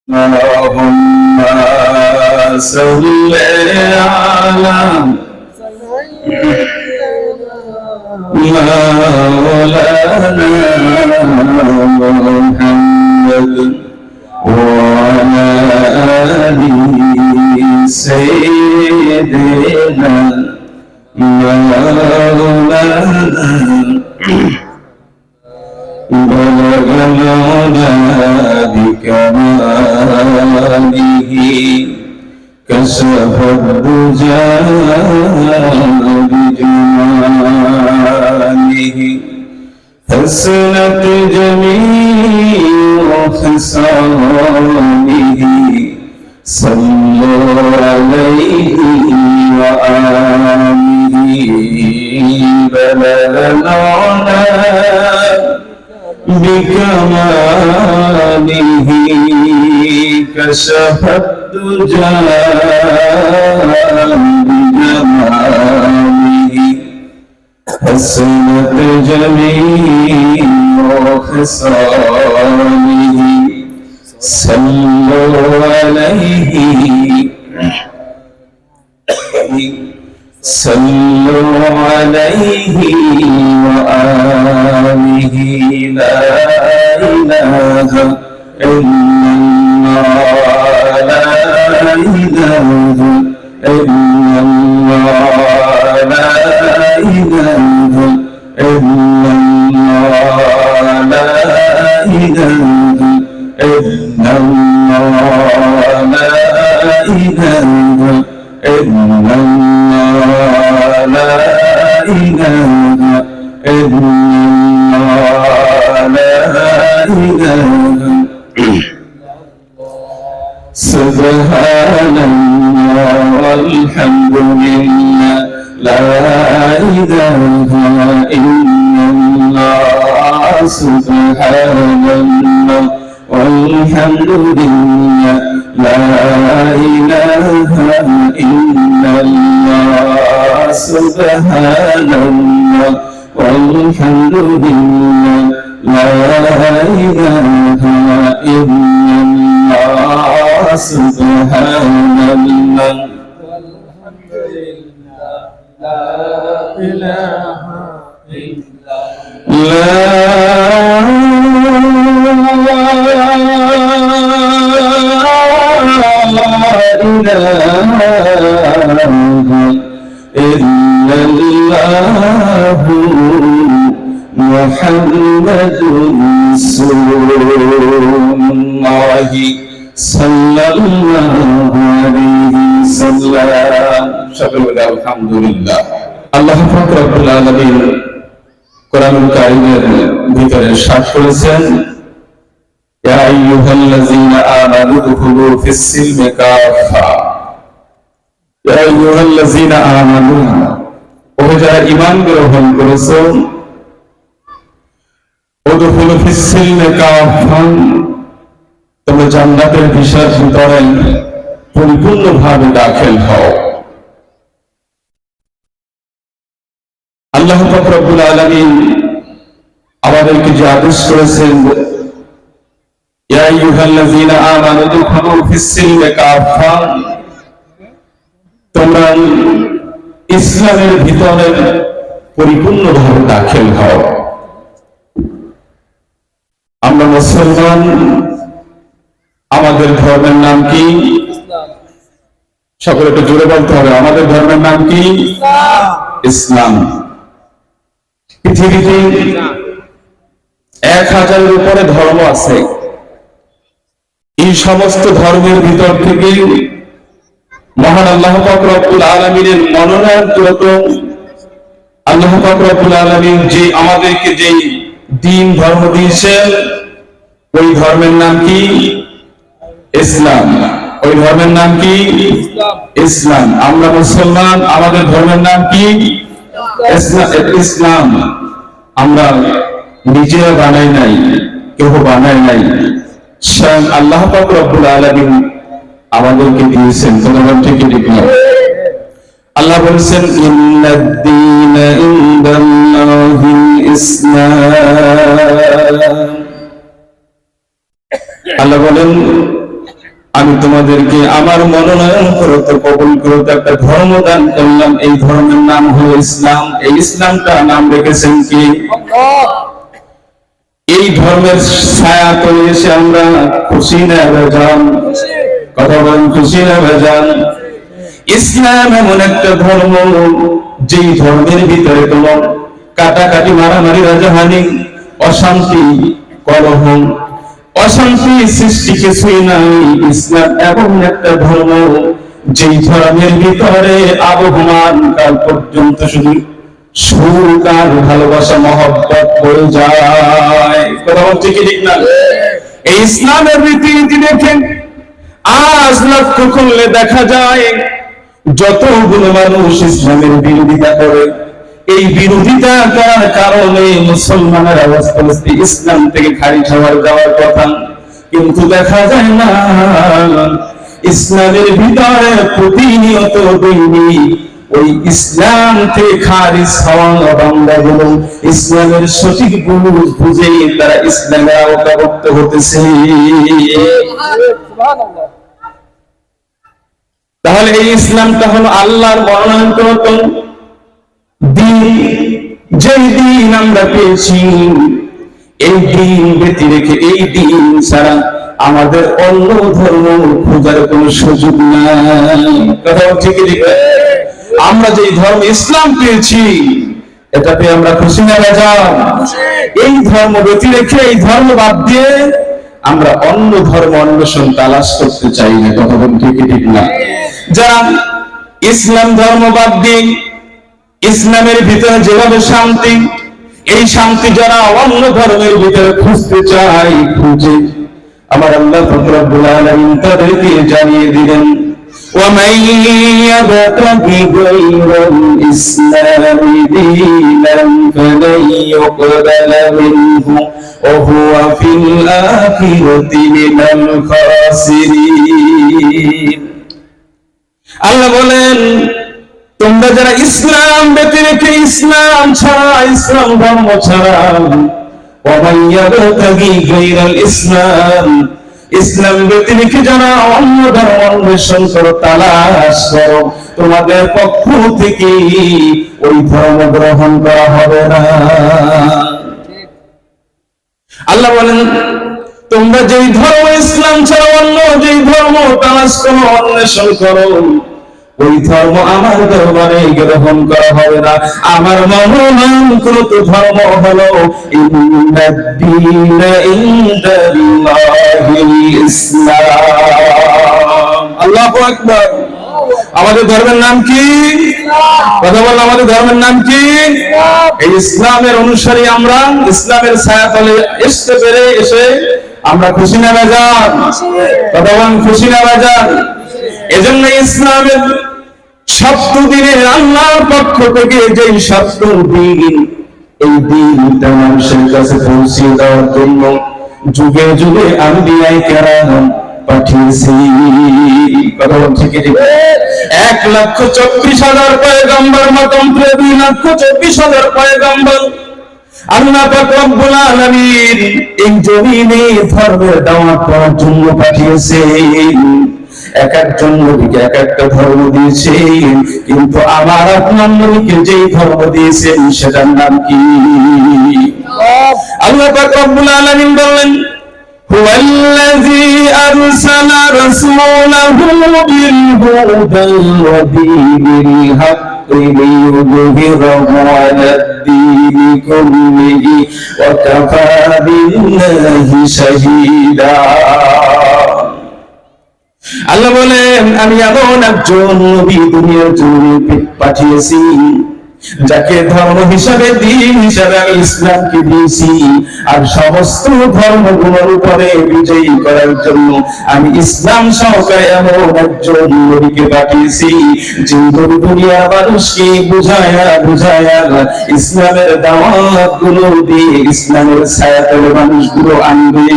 اللهم صل على مولانا محمد وعلى آل سيدنا مولانا بلغنا بكماله كشف الدجى بجماله حسنت جميع خصاله صلوا عليه وآله بلغنا بكماله كشف الدجى بجماله حسنت جميع خصاله صلوا عليه وآله لا إله إلا الله لا إله إلا الله لا إله إلا الله لا إله إلا الله لا إله إلا الله لا إله إلا الله لا إله سبحان الله والحمد لله لا إله إلا الله سبحان الله والحمد لله لا إله إلا الله سبحان الله والحمد لله لا إله إلا الله سبحان الله والحمد لله لا إله إلا الله محمد رسول الله صلى الله عليه وسلم সকল বলে আলহামদুলিল্লাহ। আল্লাহ পাক রব্বুল আলামিন কোরআনুল কারীমের ভিতরে ইরশাদ করেছেন ইয়া আইয়ুহাল্লাযীনা আমানু দুখুলু ফিস-সিলমি কাফা ইয়া আইয়ুহাল্লাযীনা আমানু ও যারা ঈমান গ্রহণ করেছো উদখুলু ফিস-সিলমি কাফা তোমরা জান্নাতের ভিতরে পরিপূর্ণভাবে দাখিল হও। আল্লাহ পাক রব্বুল আলামিন আমাদেরকে যে আদেশ করেছেন ইয়া আইয়ুহাল্লাযীনা আমানু দুখুলু ফিস-সিলমি কাফা তোমরা ইসলামের ভিতরে পরিপূর্ণভাবে দাখিল হও। আমরা মুসলমান, আমাদের ধর্মের নাম কি? সকলে একটু জোরে বলতে হবে, আমাদের ধর্মের নাম কি? ইসলাম। পৃথিবীতে 1000-এর উপরে ধর্ম আছে। এই সমস্ত ধর্মের ভিতর থেকে মহান আল্লাহ পাক রব্বুল আলামিনের মনোনয়নকৃত আল্লাহ পাক রব্বুল আলামিন যে আমাদেরকে যে দ্বীন ধর্ম দিয়েছেন ওই ধর্মের নাম কি? ইসলাম। ওই ধর্মের নাম কি? ইসলাম। আমরা মুসলমান, আমাদের ধর্মের নাম কি? ইসলাম। আমরা নিজেরা বানাই নাই, কেউ বানায় নাই, স্বয়ং আল্লাহ পাক রব্বুল আলামিন আমাদেরকে দিয়েছেন। তোমরা ঠিক না? আল্লাহ বলেছেন ইন্নাদ-দীনা ইনদাল্লাহিল ইসলাম। আল্লাহ বলেন আমি তোমাদেরকে আমার মনোনয়ন করতে কবুল করতে একটা ধর্ম দান করলাম, এই ধর্মের নাম হলো ইসলাম। এই ইসলামটা নাম রেখেছেন কি? এই ধর্মের ছায়া তলে এসে আমরা খুশি না বেজান? কথা বলেন, খুশি না বেজান? ইসলাম এমন একটা ধর্ম, যেই ধর্মের ভিতরে কোনো কাটাকাটি, মারামারি, রাজাহানি, অশান্তি, কলহ, অশান্তি সৃষ্টি কিছুই নাই। ইসলাম এমন একটা ধর্ম, যেই ধর্মের ভিতরে আবহমান কাল পর্যন্ত শুধু সুখ আর ভালোবাসা, মহব্বত বয়ে যায়। কথা বলছে কি ঠিক না? এই ইসলামের রীতিনীতি দেখেন আজ লক্ষ্য করলে দেখা যায় যতগুলো মানুষ ইসলামের বিরোধিতা করে, এই বিরোধিতা করার কারণে মুসলমানের অবস্থা ইসলাম থেকে খারিজ হওয়ার যাওয়ার কথা, কিন্তু দেখা যায় না ইসলামের ভিতরে প্রতিনিয়ত দৈনিক ওই ইসলাম থেকে খারিজ হওয়া বান্দাগুলো ইসলামের সঠিক বুঝ বুঝে তারা ইসলামের আওতাভুক্ত হতেছে। তাহলে এই ইসলামটা হলো আল্লাহর মনোনীত দিন, যেই দিন আমরা পেয়েছি। এই দিন ব্যতি রেখে, এই দিন ছাড়া আমাদের অন্য ধর্ম খোঁজার কোন সুযোগ নাই। কথা ঠিক ঠিক। আমরা যে ধর্ম ইসলাম পেয়েছি এটাতে আমরা খুশি না বেজান? এই ধর্ম ব্যতি রেখে, এই ধর্ম বাদ দিয়ে আমরা অন্য ধর্ম অন্বেষণ তালাশ করতে চাই না। কথা ঠিক ঠিক না? যারা ইসলাম ধর্ম বাদ দিয়ে ইসলামের ভিতরে যেভাবে শান্তি, এই শান্তি যারা অন্য ধর্মের ভিতরে খুঁজতে চায়, খুঁজে আমার আল্লাহ রব্বুল আলামিন তাদেরকে জানিয়ে দিলেন, وَمَن يَبْتَغِ غَيْرَ الْإِسْلَامِ دِينًا فَلَن يُقْبَلَ مِنْهُ وَهُوَ فِي الْآخِرَةِ مِنَ الْخَاسِرِينَ। আল্লাহ বলেন, তোমরা যারা ইসলাম ব্যতি রেখে, ইসলাম ছাড়া, ইসলাম ধর্ম ছাড়া, وَمَن يَبْتَغِ غَيْرَ الْإِسْلَامِ, ইসলাম ব্যতি রেখে যারা অন্য ধর্ম অন্বেষণ করো, তালাশ করো, তোমাদের পক্ষ থেকে ওই ধর্ম গ্রহণ করা হবে না। আল্লাহ বলেন, তোমরা যেই ধর্ম ইসলাম ছাড়া অন্য যেই ধর্ম তালাশ করো, অন্বেষণ করো, ওই ধর্ম আমার দরবারে গ্রহণ করা হবে না। আমার মনোনীত ধর্ম হলো ইন্নাদ-দীনা ইনদাল্লাহিল ইসলাম। আল্লাহু আকবার। আমাদের ধর্মের নাম কি? কথা বলেন, আমাদের ধর্মের নাম কি? এই ইসলামের অনুসারী আমরা, ইসলামের ছায়াতলে আসতে পেরে এসে আমরা খুশি না বেজান? কথা বলেন, খুশি না বেজান? এজন্য ইসলামের সত্য দিনের আল্লাহর পক্ষ থেকে যে সত্য দিন, এই দিনটা মানুষের কাছে পৌঁছে দেওয়ার জন্য যুগে যুগে আম্বিয়ায়ে কেরাম পাঠিয়েছি। কথা বলছি কি? 1,24,000 পয়গম্বর, মতম 2,24,000 পয়গম্বর আল্লাহ পাক রব্বুল আলামিন এই জমিনে ধর্মের দাওয়াত দেওয়ার জন্য পাঠিয়েছেন। এক একজন নবীকে এক একটা ধর্ম দিয়েছে, কিন্তু আমার আপনার নবীকে যেই ধর্ম দিয়েছেন সেটার নাম কি? আল্লাহ পাক রব্বুল আলামিন বললেন, হুয়াল্লাযী আরসালা রাসূলাহু বিল হুদা ওয়া দীনিল হাক্কি লিইয়ুযহিরাহু আলাদ-দীনি কুল্লিহি ওয়া কাফা বিল্লাহি শাহীদা। আল্লাহ বলেন, আমি এমন একজন নবী দুনিয়ার জন্য পাঠিয়েছি যাকে ধর্ম হিসাবে, দিন হিসাবে আমি ইসলামকে দিয়েছি, আর সমস্ত ধর্মগুলোর উপরে বিজয়ী করার জন্য আমি ইসলাম সহকারে এমন একজন নবীকে পাঠিয়েছি, যে নবী দুনিয়ার মানুষকে বুঝায়া বুঝায়া ইসলামের দাওয়াত গুলো দিয়ে ইসলামের ছায়াতলে মানুষগুলো আনবে।